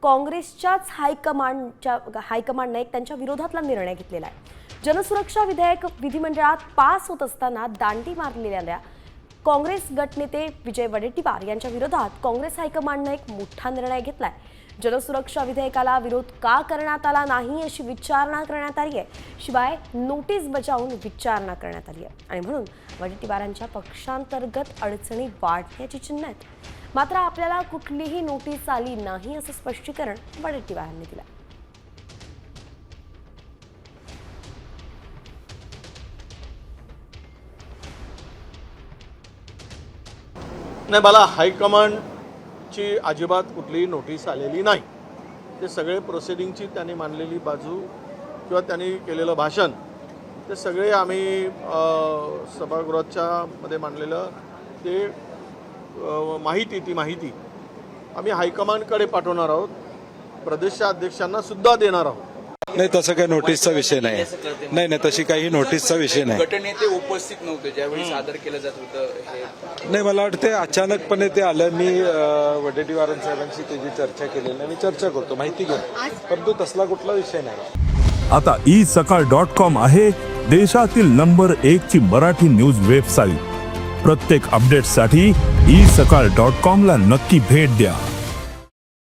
काँग्रेसच्याच हायकमांडने एक त्यांच्या विरोधातला निर्णय घेतलेला आहे। जनसुरक्षा विधेयक विधिमंडळात पास होत असताना दांडी मारलेल्या काँग्रेस गटनेते विजय वडेट्टीवार यांच्या विरोधात काँग्रेस हायकमांडने एक मोठा निर्णय घेतलाय। जनसुरक्षा विधेयकाला विरोध का करण्यात आला नाही अशी विचारणा करण्यात आली आहे। शिवाय नोटीस बजावून विचारणा करण्यात आली आहे आणि म्हणून वडेट्टीवारांच्या पक्षांतर्गत अडचणी वाढण्याची चिन्ह आहेत। मात्र आपल्याला कुठलीही नोटीस आली नाही असं स्पष्टीकरण वडेट्टीवारांनी दिलं। नाही, मला हायकमांडची अजिबात कुठलीही नोटीस आलेली नाही। ते सगळे प्रोसिडिंगची त्यांनी मांडलेली बाजू किंवा त्यांनी केलेलं भाषण ते सगळे आम्ही सभागृहाच्या मध्ये मांडलेलं ते ती माहिती आम्ही हायकमांडकडे पाठवणार आहोत, प्रदेशाध्यक्षांना सुद्धा देणार आहोत। नाही, तसं काही नोटीसचा विषय नाही। नाही, तशी काही नोटीसचा विषय नाही। गटनेते उपस्थित नव्हते ज्यावेळी सादर केलं जात होतं। नाही, मला वाटते अचानकपणे ते आलं। मी वडेट्टीवार साहेबांशी त्याची चर्चा केलेली आणि चर्चा करतो, माहिती घेतो, परंतु तसला कुठला विषय नाही। आता isakal.com आहे देशातील नंबर 1 ची मराठी न्यूज वेबसाईट। प्रत्येक अपडेटसाठी isakal.com ला नक्की भेट द्या।